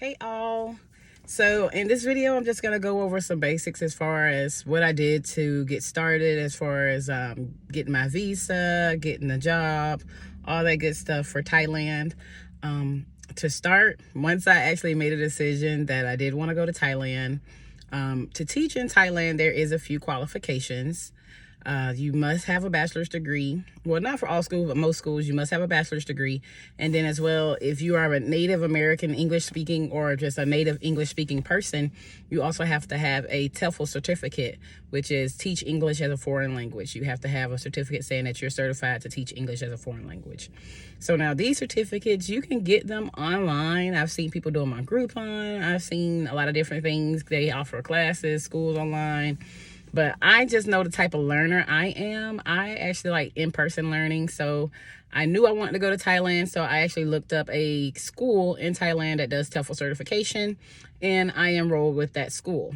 Hey all. So in this video, I'm just going to go over some basics as far as what I did to get started, as far as getting my visa, getting a job, all that good stuff for Thailand. To start, once I actually made a decision that I did want to go to Thailand, to teach in Thailand, there is a few qualifications. You must have a bachelor's degree. Well, not for all schools, but most schools, you must have a bachelor's degree. And then as well, if you are a native American English speaking or just a native English speaking person, you also have to have a TEFL certificate, which is teach English as a foreign language. You have to have a certificate saying that you're certified to teach English as a foreign language. So now these certificates, you can get them online. I've seen people do them on Groupon. I've seen a lot of different things. They offer classes, schools online. But I just know the type of learner I am. I actually like in-person learning. So I knew I wanted to go to Thailand. So I actually looked up a school in Thailand that does TEFL certification. And I enrolled with that school.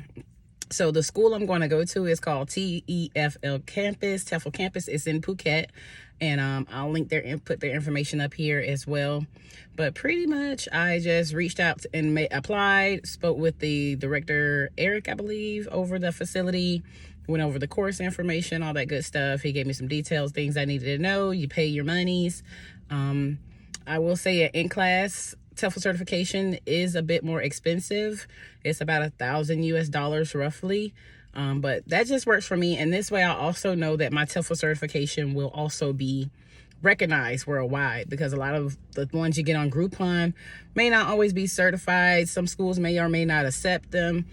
So the school I'm going to go to is called TEFL Campus. TEFL Campus is in Phuket. And I'll link their and put their information up here as well. But pretty much I just reached out and applied, spoke with the director, Eric, I believe, over the facility, went over the course information, all that good stuff. He gave me some details, things I needed to know. You pay your monies. I will say an in-class TEFL certification is a bit more expensive. It's about $1,000 roughly. But that just works for me. And this way I also know that my TEFL certification will also be recognized worldwide, because a lot of the ones you get on Groupon may not always be certified. Some schools may or may not accept them.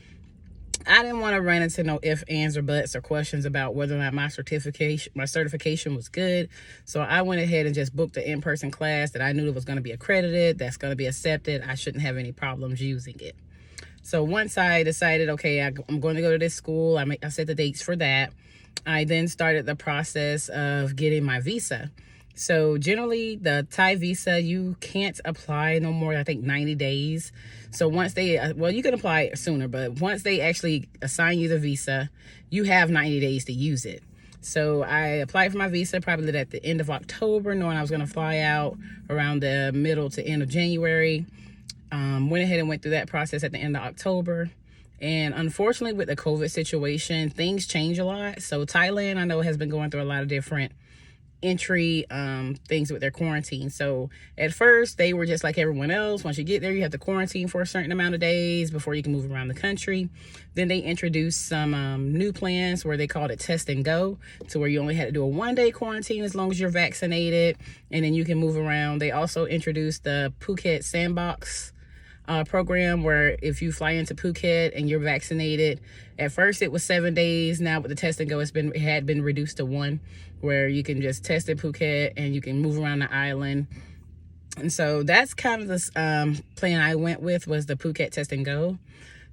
I didn't want to run into no ifs, ands, or buts or questions about whether or not my certification was good. So I went ahead and just booked an in-person class that I knew it was going to be accredited, that's going to be accepted. I shouldn't have any problems using it. So once I decided, okay, I'm going to go to this school, I set the dates for that. I then started the process of getting my visa. So generally, the Thai visa, you can't apply no more, I think, 90 days. So once they, well, you can apply sooner, but once they actually assign you the visa, you have 90 days to use it. So I applied for my visa probably at the end of October, knowing I was going to fly out around the middle to end of January. Went ahead and went through that process at the end of October. And unfortunately, with the COVID situation, things change a lot. So Thailand, I know, has been going through a lot of different entry things with their quarantine. So at first, they were just like everyone else. Once you get there, you have to quarantine for a certain amount of days before you can move around the country. Then they introduced some new plans where they called it test and go, to where you only had to do a 1-day quarantine as long as you're vaccinated, and then you can move around. They also introduced the Phuket Sandbox program, where if you fly into Phuket and you're vaccinated, at first it was 7 days. Now with the test and go, it had been reduced to 1, where you can just test in Phuket and you can move around the island. And so that's kind of the plan I went with, was the Phuket test and go.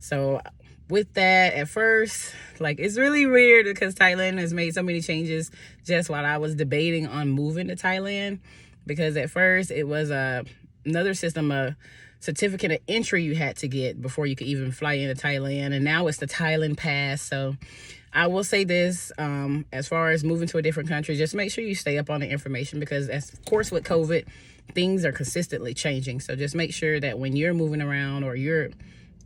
So with that, at first, like, it's really weird because Thailand has made so many changes just while I was debating on moving to Thailand. Because at first it was another system of certificate of entry you had to get before you could even fly into Thailand, and now it's the Thailand Pass. So I will say this, as far as moving to a different country, just make sure you stay up on the information, because of course with COVID, things are consistently changing. So just make sure that when you're moving around, or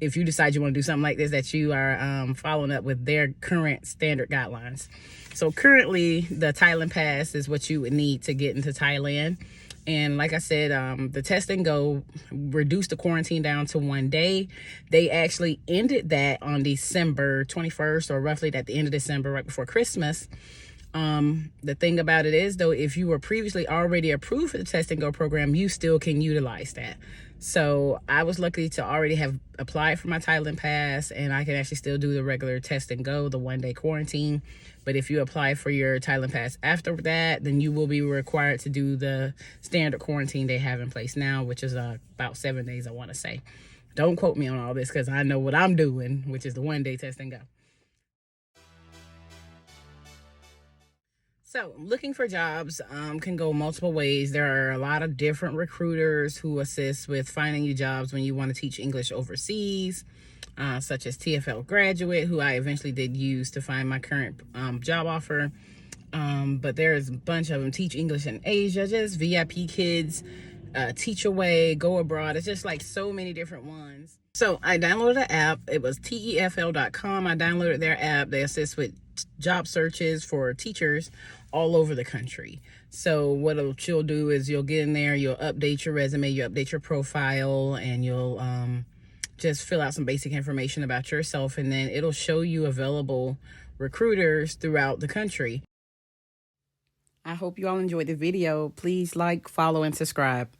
if you decide you want to do something like this, that you are following up with their current standard guidelines. So currently, the Thailand Pass is what you would need to get into Thailand. And like I said, the test and go reduced the quarantine down to 1 day. They actually ended that on December 21st, or roughly at the end of December, right before Christmas. The thing about it is, though, if you were previously already approved for the test and go program, you still can utilize that. So I was lucky to already have applied for my Thailand Pass, and I can actually still do the regular test and go, the 1-day quarantine. But if you apply for your Thailand Pass after that, then you will be required to do the standard quarantine they have in place now, which is about 7 days, I want to say. Don't quote me on all this, because I know what I'm doing, which is the 1-day test and go. So looking for jobs can go multiple ways. There are a lot of different recruiters who assist with finding you jobs when you want to teach English overseas, such as TFL Graduate, who I eventually did use to find my current job offer. But there's a bunch of them. Teach English in Asia, just VIP Kids. Teach Away, Go Abroad. It's just like so many different ones. So I downloaded the app. It was TEFL.com. I downloaded their app. They assist with job searches for teachers all over the country. So what you'll do is you'll get in there, you'll update your resume, you update your profile, and you'll just fill out some basic information about yourself, and then it'll show you available recruiters throughout the country. I hope you all enjoyed the video. Please like, follow, and subscribe.